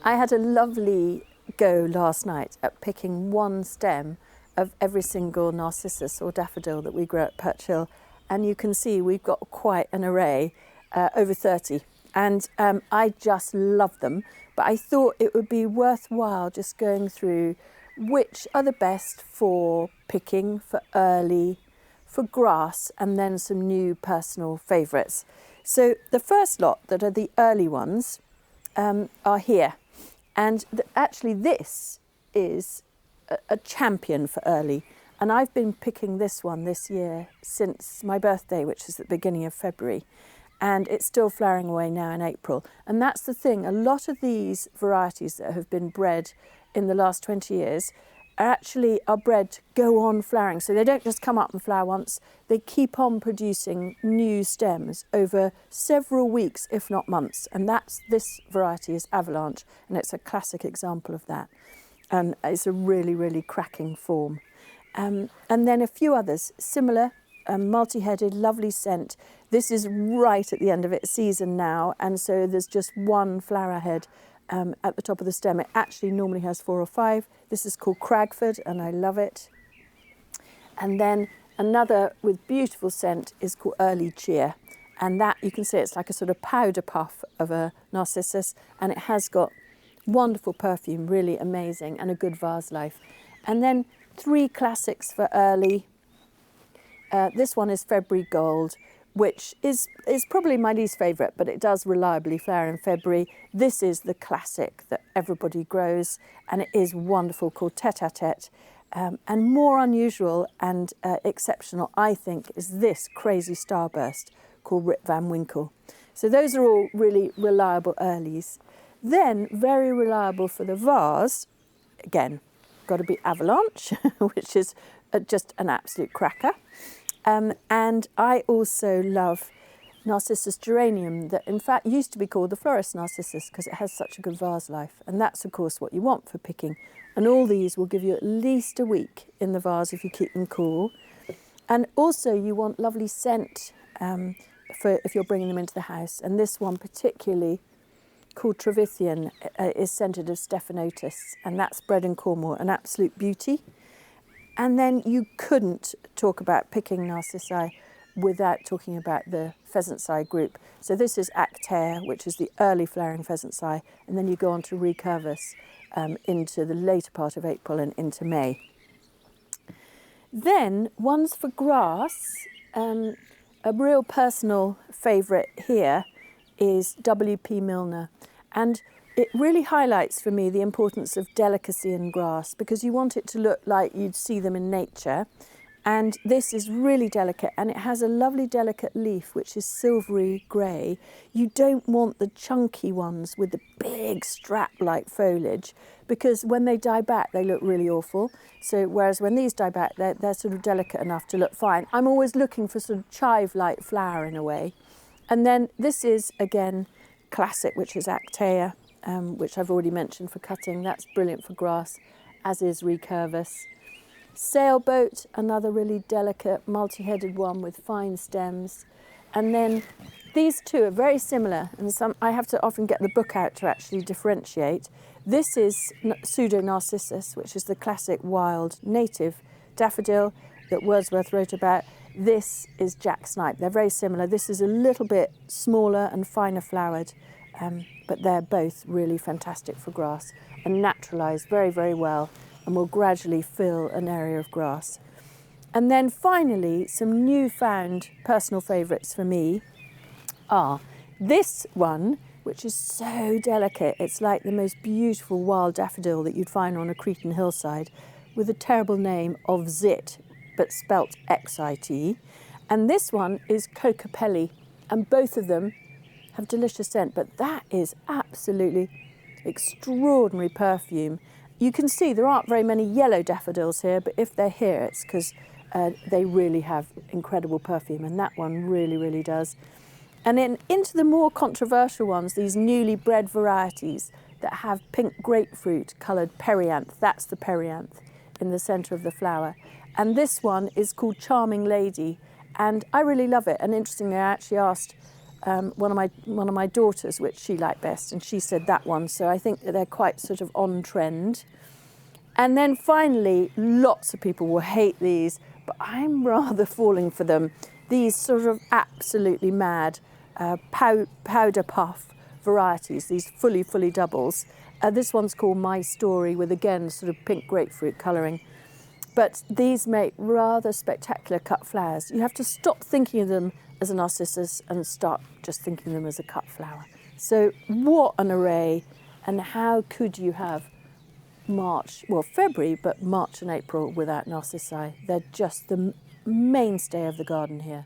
I had a lovely go last night at picking one stem of every single narcissus or daffodil that we grow at Perch Hill, and you can see we've got quite an array, over 30, and I just love them. But I thought it would be worthwhile just going through which are the best for picking for early, for grass, and then some new personal favourites. So the first lot that are the early ones are here, and actually this is a champion for early, and I've been picking this one this year since my birthday, which is at the beginning of February, and it's still flowering away now in April. And that's the thing, a lot of these varieties that have been bred in the last 20 years are bred to go on flowering. So they don't just come up and flower once, they keep on producing new stems over several weeks, if not months. And this variety is Avalanche, and it's a classic example of that. And it's a really, really cracking form. And then a few others, similar, multi-headed, lovely scent. This is right at the end of its season now, and so there's just one flower head at the top of the stem. It actually normally has 4 or 5. This is called Cragford, and I love it. And then another with beautiful scent is called Early Cheer, and that you can see it's like a sort of powder puff of a narcissus, and it has got wonderful perfume, really amazing, and a good vase life. And then 3 classics for early. This one is February Gold, which is probably my least favourite, but it does reliably flower in February. This is the classic that everybody grows, and it is wonderful, called Tete-a-Tete. And more unusual and exceptional, I think, is this crazy starburst called Rip Van Winkle. So those are all really reliable earlies. Then, very reliable for the vase, again, got to be Avalanche, which is just an absolute cracker. And I also love Narcissus geranium, that in fact used to be called the florist narcissus because it has such a good vase life. And that's, of course, what you want for picking. And all these will give you at least a week in the vase if you keep them cool. And also you want lovely scent for if you're bringing them into the house. And this one particularly, called Trevithian, is scented of Stephanotis, and that's bred in Cornwall, an absolute beauty. And then you couldn't talk about picking Narcissi without talking about the pheasant's-eye group. So this is Actaea, which is the early flowering pheasant's eye, and then you go on to Recurvus into the later part of April and into May. Then ones for grass, a real personal favourite here is W.P. Milner, and it really highlights for me the importance of delicacy in grass, because you want it to look like you'd see them in nature. And this is really delicate, and it has a lovely delicate leaf which is silvery grey. You don't want the chunky ones with the big strap-like foliage, because when they die back they look really awful. So whereas when these die back they're sort of delicate enough to look fine. I'm always looking for sort of chive-like flower in a way. And then this is again classic, which is Actaea, which I've already mentioned for cutting. That's brilliant for grass, as is Recurvus. Sailboat, another really delicate multi-headed one with fine stems. And then these two are very similar, and I have to often get the book out to actually differentiate. This is Pseudo-Narcissus, which is the classic wild native daffodil that Wordsworth wrote about. This is Jack Snipe. They're very similar. This is a little bit smaller and finer flowered, but they're both really fantastic for grass and naturalise very, very well, and will gradually fill an area of grass. And then finally, some newfound personal favourites for me are this one, which is so delicate. It's like the most beautiful wild daffodil that you'd find on a Cretan hillside, with a terrible name of Zit, but spelt X-I-T. And this one is Cocopelli, and both of them have delicious scent, but that is absolutely extraordinary perfume. You can see there aren't very many yellow daffodils here, but if they're here, it's because they really have incredible perfume, and that one really, really does. And then into the more controversial ones, these newly bred varieties that have pink grapefruit coloured perianth. That's the perianth in the centre of the flower. And this one is called Charming Lady, and I really love it. And interestingly, I actually asked one of my daughters, which she liked best, and she said that one. So I think that they're quite sort of on trend. And then finally, lots of people will hate these, but I'm rather falling for them. These sort of absolutely mad powder puff varieties, these fully doubles. This one's called My Story, with again sort of pink grapefruit colouring. But these make rather spectacular cut flowers. You have to stop thinking of them as a narcissus and start just thinking of them as a cut flower. So what an array, and how could you have February, but March and April without narcissi? They're just the mainstay of the garden here.